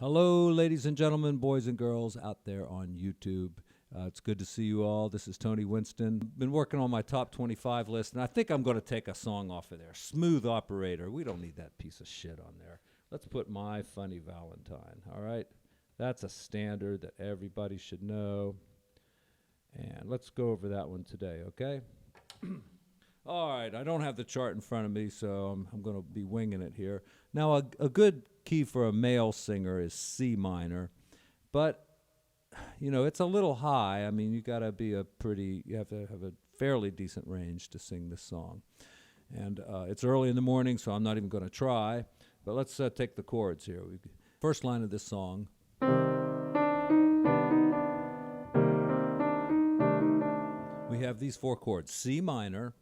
Hello, ladies and gentlemen, boys and girls out there on YouTube. It's good to see you all. This is Tony Winston. Been working on my top 25 list, and I think I'm going to take a song off of there. Smooth Operator. We don't need that piece of shit on there. Let's put My Funny Valentine, all right? That's a standard that everybody should know. And let's go over that one today, okay? All right, I don't have the chart in front of me, so I'm going to be winging it here. Now, a good key for a male singer is C minor, but, you know, it's a little high. I mean, you got to be you have to have a fairly decent range to sing this song. And it's early in the morning, so I'm not even going to try, but let's take the chords here. First line of this song. We have these four chords, C minor,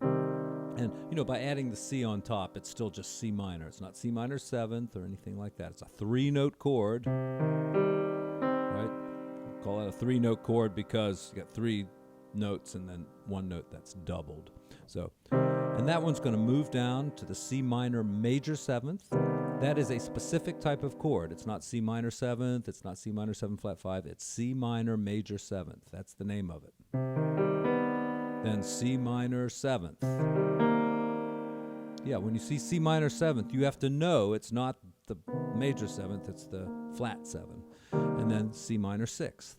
and, you know, by adding the C on top, it's still just C minor. It's not C minor 7th or anything like that. It's a 3-note chord, right? We'll call it a 3-note chord because you got 3 notes and then 1 note that's doubled. So, and that one's going to move down to the C minor major 7th. That is a specific type of chord. It's not C minor 7th. It's not C minor 7 flat 5. It's C minor major 7th. That's the name of it. Then C minor 7th. Yeah, when you see C minor 7th, you have to know it's not the major 7th, it's the flat 7. And then C minor 6th.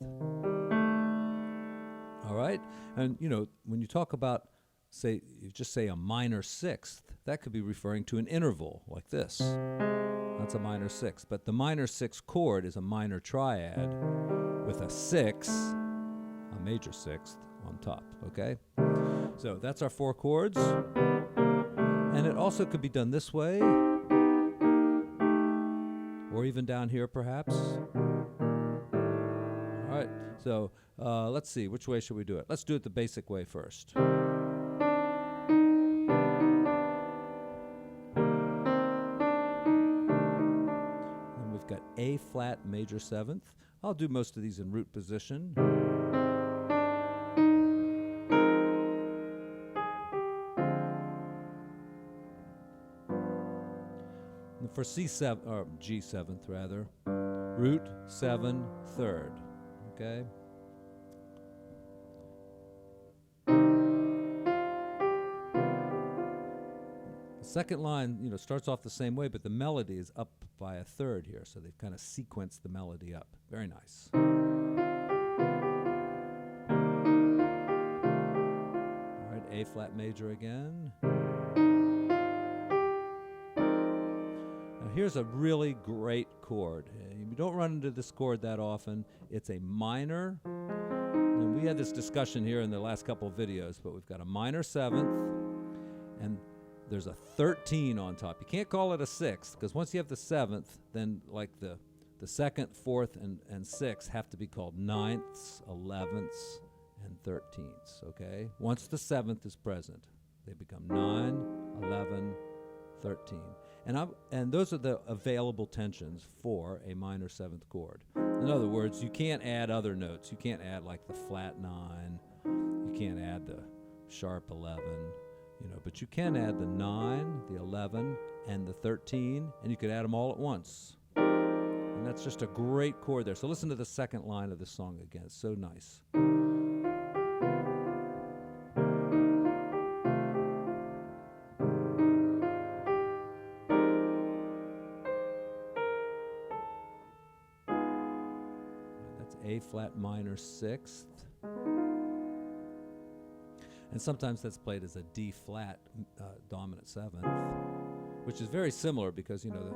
All right? And, you know, when you talk about, say, you just say a minor 6th, that could be referring to an interval like this. That's a minor 6th. But the minor 6th chord is a minor triad with a 6, a major 6th, on top, okay? So that's our 4 chords. And it also could be done this way, or even down here perhaps. All right, so let's see, which way should we do it? Let's do it the basic way first. Then we've got A flat major 7th. I'll do most of these in root position. For C7, or G7th rather, root 7 3rd, okay? The second line, you know, starts off the same way, but the melody is up by a 3rd here, so they've kind of sequenced the melody up. Very nice. All right, A flat major again. Here's a really great chord. You don't run into this chord that often. It's a minor. And we had this discussion here in the last couple of videos, but we've got a minor 7th, and there's a 13 on top. You can't call it a 6th, because once you have the 7th, then like the 2nd, 4th, and 6th have to be called 9ths, 11ths, and 13ths, okay? Once the 7th is present, they become 9, 11, 13. And those are the available tensions for a minor 7th chord. In other words, you can't add other notes. You can't add like the flat 9. You can't add the sharp 11, you know, but you can add the 9, the 11, and the 13, and you could add them all at once. And that's just a great chord there. So listen to the second line of this song again. It's so nice. A flat minor 6th. And sometimes that's played as a D flat dominant 7th, which is very similar because, you know,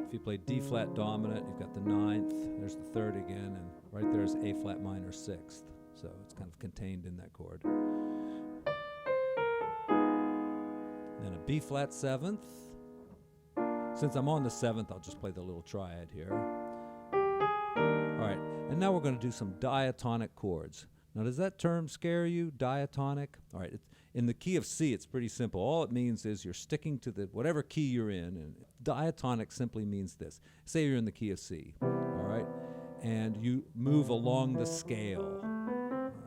if you play D flat dominant, you've got the 9th, there's the 3rd again, and right there's A flat minor 6th. So it's kind of contained in that chord. Then a B flat 7th. Since I'm on the 7th, I'll just play the little triad here. All right, and now we're going to do some diatonic chords. Now, does that term scare you, diatonic? All right, in the key of C, it's pretty simple. All it means is you're sticking to whatever key you're in. And diatonic simply means this. Say you're in the key of C, all right? And you move along the scale.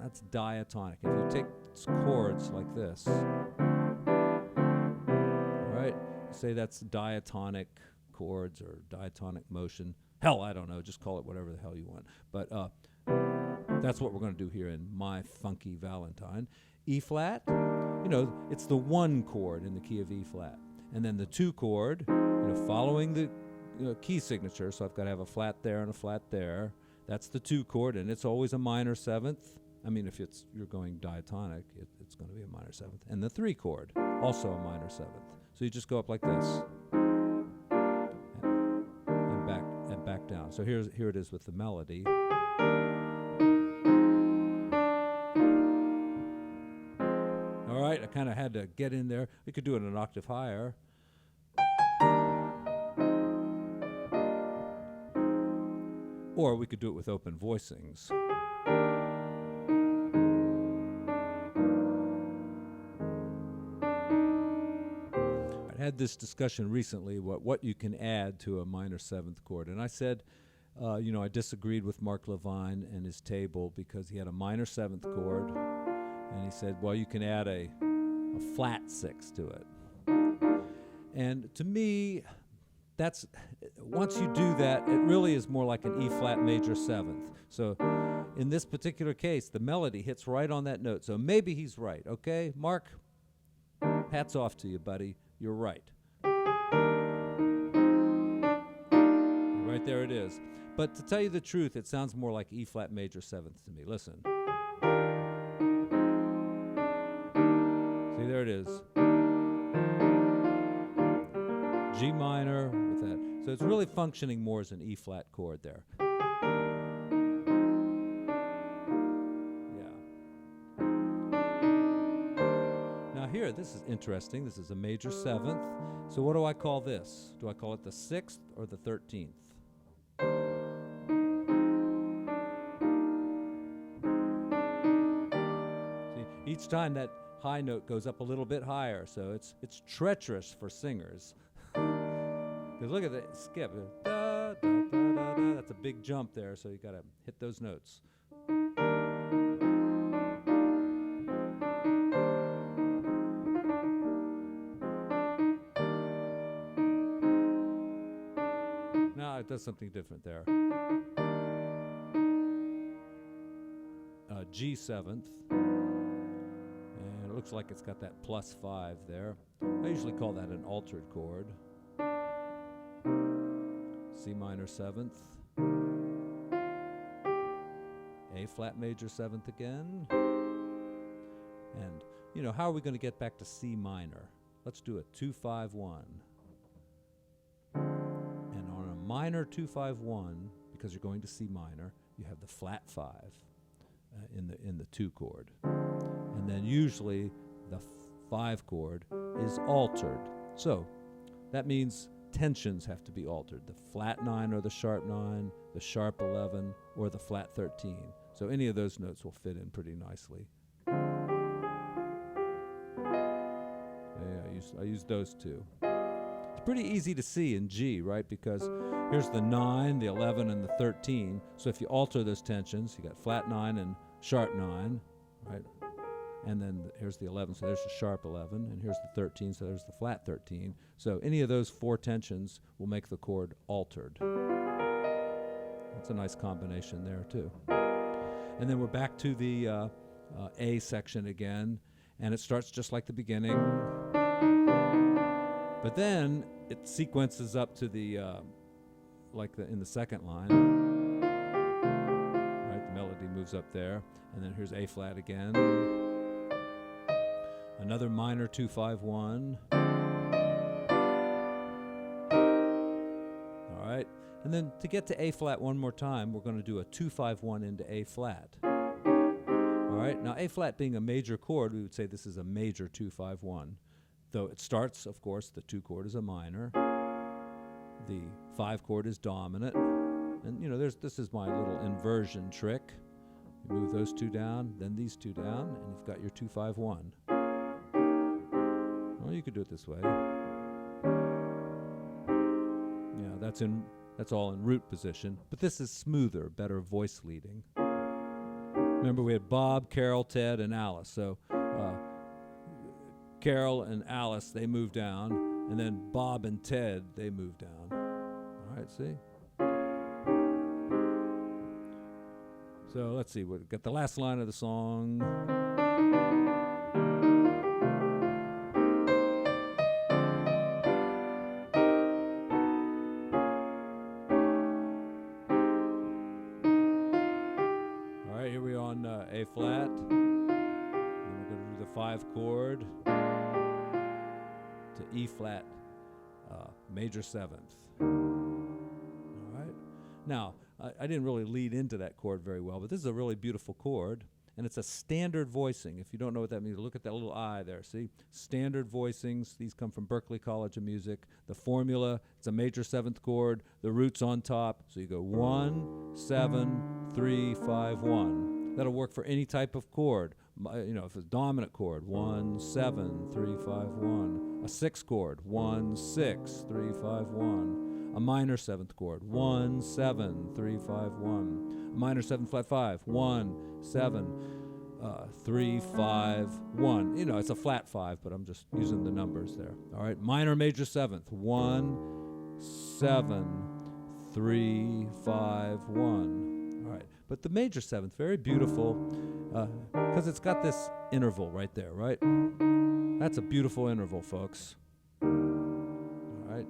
That's diatonic. If you take chords like this, all right, say that's diatonic chords or diatonic motion. Hell, I don't know. Just call it whatever the hell you want. But that's what we're going to do here in My Funky Valentine. E flat, it's the 1 chord in the key of E flat. And then the 2 chord, following the key signature. So I've got to have a flat there and a flat there. That's the 2 chord, and it's always a minor 7th. I mean, if you're going diatonic, it's going to be a minor 7th. And the 3 chord, also a minor 7th. So you just go up like this. And back down. So here it is with the melody. All right, I kind of had to get in there. We could do it an octave higher. Or we could do it with open voicings. I had this discussion recently, what you can add to a minor 7th chord. And I said, I disagreed with Mark Levine and his table because he had a minor 7th chord. And he said, well, you can add a flat 6 to it. And to me, once you do that, it really is more like an E flat major 7th. So in this particular case, the melody hits right on that note. So maybe he's right, okay? Mark, hats off to you, buddy. You're right. Right there it is. But to tell you the truth, it sounds more like E flat major 7th to me. Listen. See, there it is. G minor with that. So it's really functioning more as an E flat chord there. Yeah. Now here, this is interesting. This is a major 7th. So what do I call this? Do I call it the 6th or the 13th? See, each time that high note goes up a little bit higher, so it's treacherous for singers. Because look at the skip. Da, da, da, da, da. That's a big jump there, so you got to hit those notes. Now it does something different there. G 7th. And it looks like it's got that +5 there. I usually call that an altered chord. C minor 7th, A flat major 7th again, and how are we going to get back to C minor? Let's do a 2-5-1, and on a minor 2-5-1, because you're going to C minor, you have the flat 5 in the 2 chord, and then usually the 5 chord is altered. So that means tensions have to be altered. The flat 9 or the sharp 9, the sharp 11, or the flat 13. So any of those notes will fit in pretty nicely. Yeah, I used those two. It's pretty easy to see in G, right? Because here's the 9, the 11, and the 13. So if you alter those tensions, you got flat 9 and sharp 9, right? And then here's the 11, so there's the sharp 11, and here's the 13, so there's the flat 13. So any of those 4 tensions will make the chord altered. That's a nice combination there, too. And then we're back to the A section again, and it starts just like the beginning. But then it sequences up to the, in the second line. Right, the melody moves up there, and then here's A flat again. Another minor 2-5-1. All right. And then to get to A flat one more time, we're going to do a 2-5-1 into A flat. All right. Now, A flat being a major chord, we would say this is a major 2-5-1. Though it starts, of course, the 2 chord is a minor. The 5 chord is dominant. And, this is my little inversion trick. You move those 2 down, then these 2 down, and you've got your 2-5-1. Well, you could do it this way. Yeah, that's all in root position. But this is smoother, better voice leading. Remember, we had Bob, Carol, Ted, and Alice. So Carol and Alice, they move down. And then Bob and Ted, they move down. All right, see? So let's see, we've got the last line of the song. All right, here we are on A flat. Then we're going to do the 5 chord to E flat, major 7th. All right. Now, I didn't really lead into that chord very well, but this is a really beautiful chord, and it's a standard voicing. If you don't know what that means, look at that little I there. See? Standard voicings. These come from Berklee College of Music. The formula, it's a major 7th chord. The root's on top. So you go 1, 7, 3, 5, 1. That'll work for any type of chord. You know, if it's a dominant chord, 1, 7, 3, 5, 1. A 6th chord, 1, 6, 3, 5, 1. A minor 7th chord, 1, 7, 3, 5, 1. A minor 7 flat 5, 1, 7, 3, 5, 1. You know, it's a flat 5, but I'm just using the numbers there. All right, minor major 7th, 1, 7, 3, 5, 1. All right, but the major 7th, very beautiful, because it's got this interval right there, right? That's a beautiful interval, folks. All right.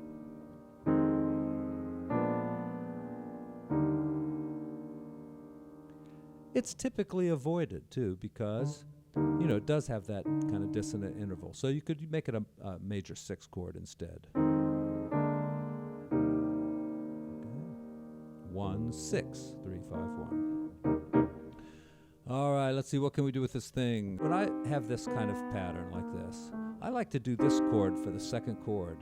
It's typically avoided, too, because, you know, it does have that kind of dissonant interval. So you could make it a major 6 chord instead. Okay. 1, 6, 3, 5, 1. All right, let's see, what can we do with this thing? When I have this kind of pattern like this, I like to do this chord for the 2nd chord.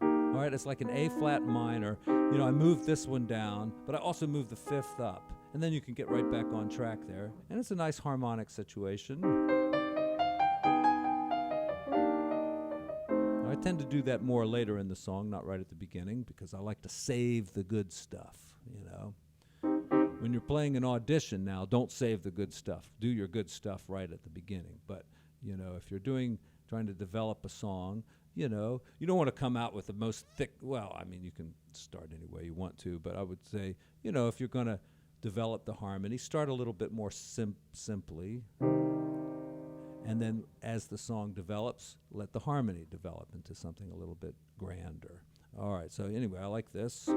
All right, it's like an A flat minor. You know, I move this one down, but I also move the 5th up. And then you can get right back on track there. And it's a nice harmonic situation. I tend to do that more later in the song, not right at the beginning, because I like to save the good stuff, you know. When you're playing an audition now, don't save the good stuff. Do your good stuff right at the beginning. But, you know, if you're trying to develop a song, you know, you don't want to come out with the most thick, well, I mean, you can start any way you want to, but I would say, you know, if you're going to develop the harmony, start a little bit more simply, and then as the song develops, let the harmony develop into something a little bit grander. All right, so anyway, I like this.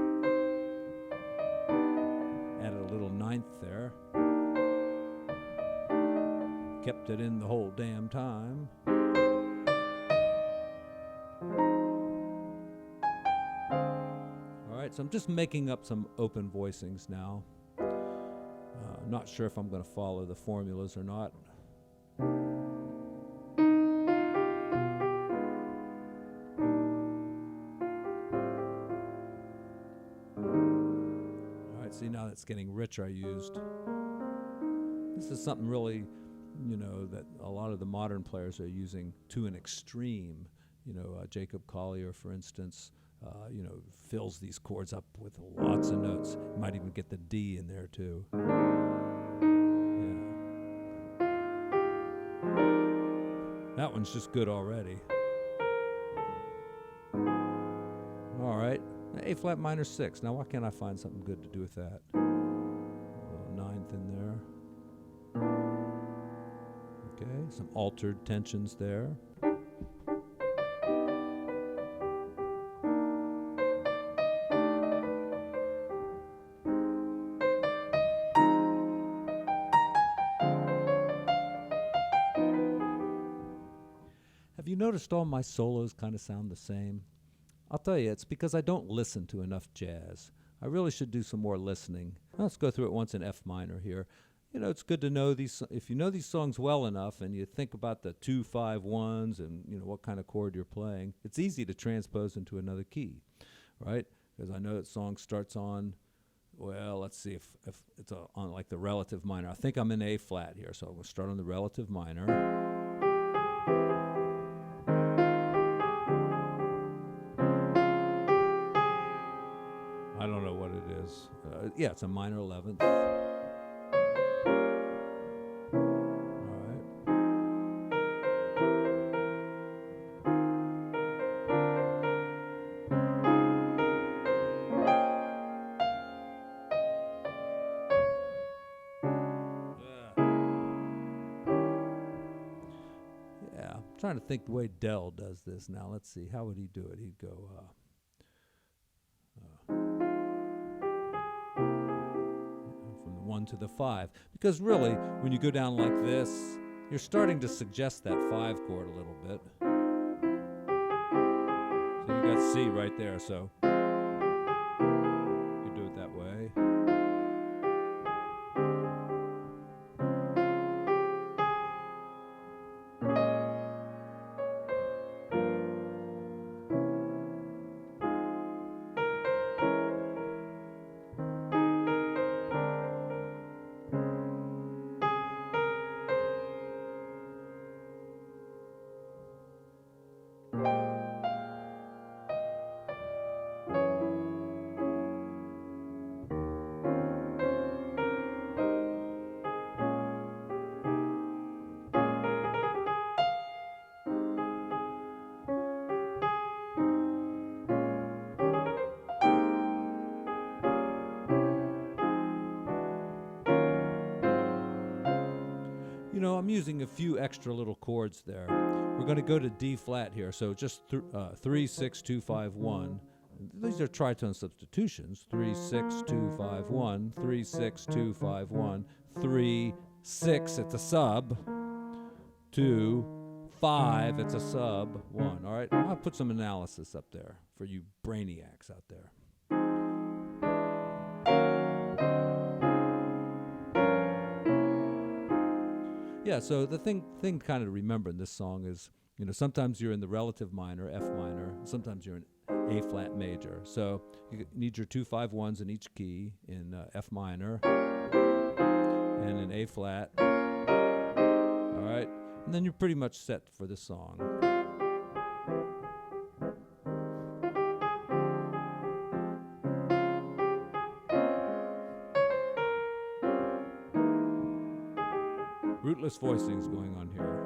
Added a little 9th there. Kept it in the whole damn time. All right, so I'm just making up some open voicings now. Not sure if I'm going to follow the formulas or not. All right, see, now it's getting rich. I used. This is something really, you know, that a lot of the modern players are using to an extreme. You know, Jacob Collier, for instance, you know, fills these chords up with lots of notes. You might even get the D in there, too. That one's just good already. All right, A flat minor 6. Now, why can't I find something good to do with that? A little 9th in there. Okay, some altered tensions there. Have you noticed all my solos kind of sound the same? I'll tell you, it's because I don't listen to enough jazz. I really should do some more listening. Let's go through it once in F minor here. You know, it's good to know these. If you know these songs well enough and you think about the 2, 5, 1s and, you know, what kind of chord you're playing, it's easy to transpose into another key, right? Because I know that song starts on, well, let's see if it's on like the relative minor. I think I'm in A flat here, so I'm going to start on the relative minor. I don't know what it is. Yeah, it's a minor 11th. All right. trying to think the way Dell does this now. Let's see. How would he do it? He'd go from the 1 to the 5. Because really, when you go down like this, you're starting to suggest that 5 chord a little bit. So you got C right there. So you do it that way. You know, I'm using a few extra little chords there. We're going to go to D flat here, so just 3, 6, 2, 5, 1. These are tritone substitutions. 3, 6, 2, 5, 1. 3, 6, 2, 5, 1. 3, 6, it's a sub. 2, 5, it's a sub. 1. All right, I'll put some analysis up there for you brainiacs out there. Yeah, so the thing kind of to remember in this song is, you know, sometimes you're in the relative minor, F minor, sometimes you're in A flat major. So you need your 2 5 1s in each key in F minor and in A flat. All right, and then you're pretty much set for this song. Rootless voicings going on here.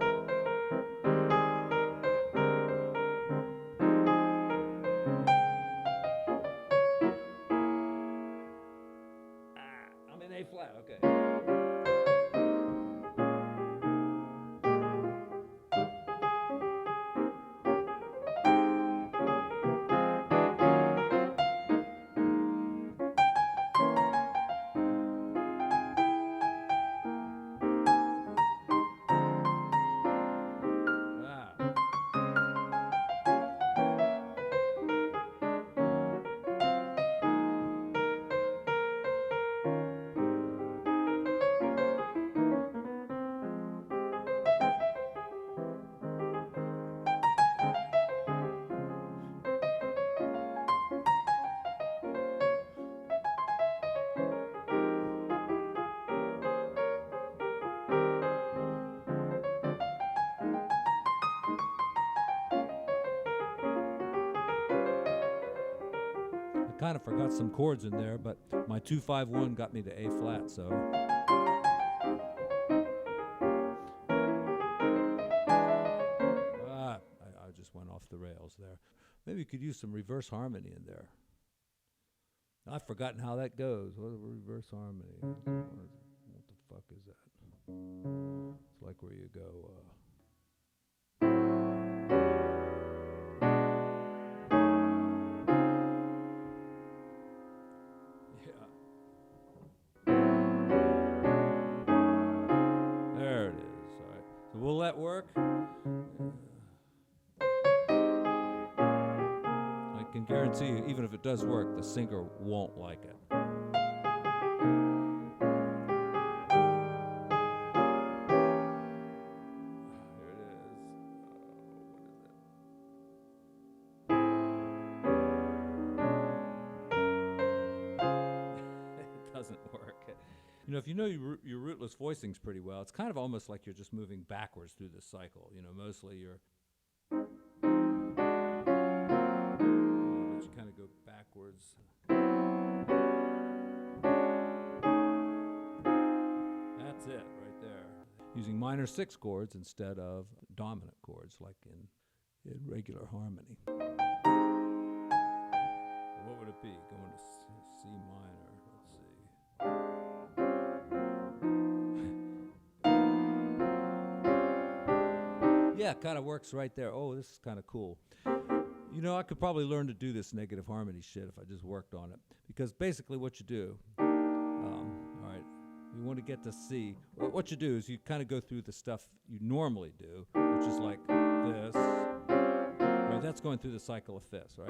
I'm in A flat, okay. Kind of forgot some chords in there, but my 2 5 1 got me to A flat, so I just went off the rails there. Maybe you could use some reverse harmony in there. I've forgotten how that goes. What is reverse harmony? What the fuck is that? It's like where you go. Will that work? I can guarantee you, even if it does work, the singer won't like it. Here it is. It doesn't work. You know, if you know your rootless voicings pretty well, it's kind of almost like you're just moving backwards through this cycle. You know, mostly you're... but you kind of go backwards. That's it right there. Using minor 6 chords instead of dominant chords like in regular harmony. What would it be? Going to C minor. Let's see. Yeah, it kind of works right there. Oh, this is kind of cool. You know, I could probably learn to do this negative harmony shit if I just worked on it. Because basically what you do, all right, you want to get to C. What you do is you kind of go through the stuff you normally do, which is like this. Right, that's going through the cycle of fifths, right?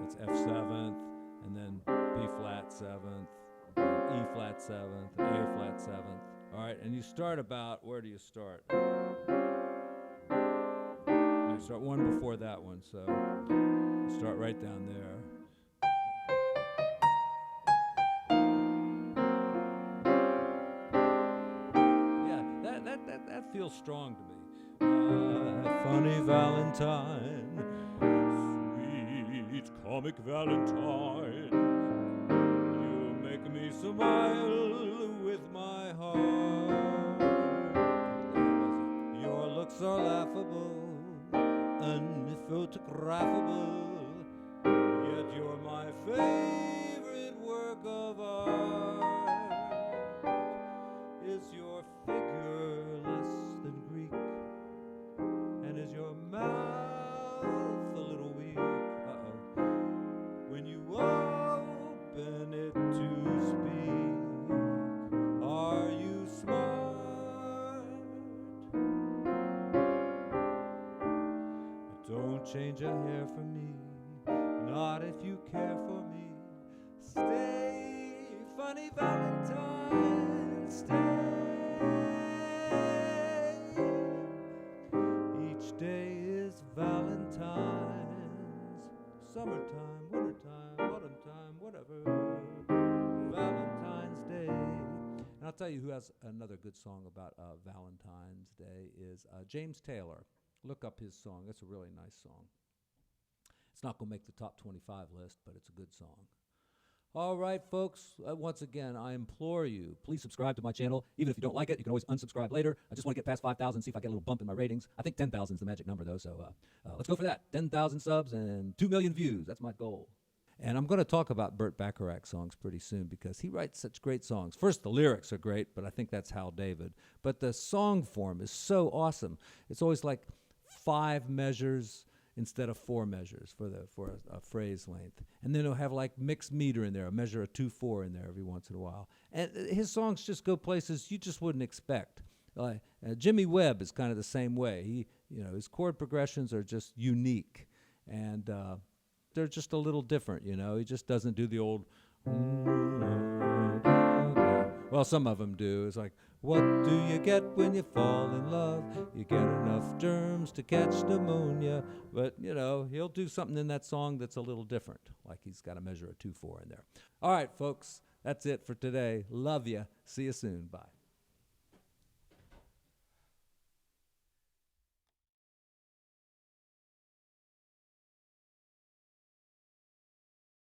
That's F seventh, and then B flat seventh, E flat seventh, and A flat seventh. All right, and you start about, where do you start? You start one before that one, so you start right down there. Yeah, that feels strong to me. Funny Valentine, sweet comic Valentine, you make me smile with my heart. Your looks are laughable, unphotographable, yet you're my favorite work of art. Is your figure less than Greek? And is your mouth a little weak? Uh-oh. When you open it to speak, are you smart? Don't change a hair for me, not if you care for me. Stay, funny Valentine, stay. Each day is Valentine's, summertime, wintertime, autumn time, whatever. Valentine's Day. And I'll tell you who has another good song about Valentine's Day is James Taylor. Look up his song. It's a really nice song. It's not going to make the top 25 list, but it's a good song. All right, folks. Once again, I implore you, please subscribe to my channel. Even if you don't like it, you can always unsubscribe later. I just want to get past 5,000, see if I get a little bump in my ratings. I think 10,000 is the magic number, though, so let's go for that. 10,000 subs and 2 million views. That's my goal. And I'm going to talk about Burt Bacharach songs pretty soon because he writes such great songs. First, the lyrics are great, but I think that's Hal David. But the song form is so awesome. It's always like 5 measures instead of 4 measures for a phrase length. And then he'll have like mixed meter in there, a measure of 2/4 in there every once in a while. And his songs just go places you just wouldn't expect. Jimmy Webb is kind of the same way. His chord progressions are just unique, and they're just a little different. He just doesn't do the old. Well, some of them do. It's like, what do you get when you fall in love? You get enough germs to catch pneumonia. But, he'll do something in that song that's a little different, like he's got a measure of 2/4 in there. All right, folks, that's it for today. Love you. See you soon. Bye.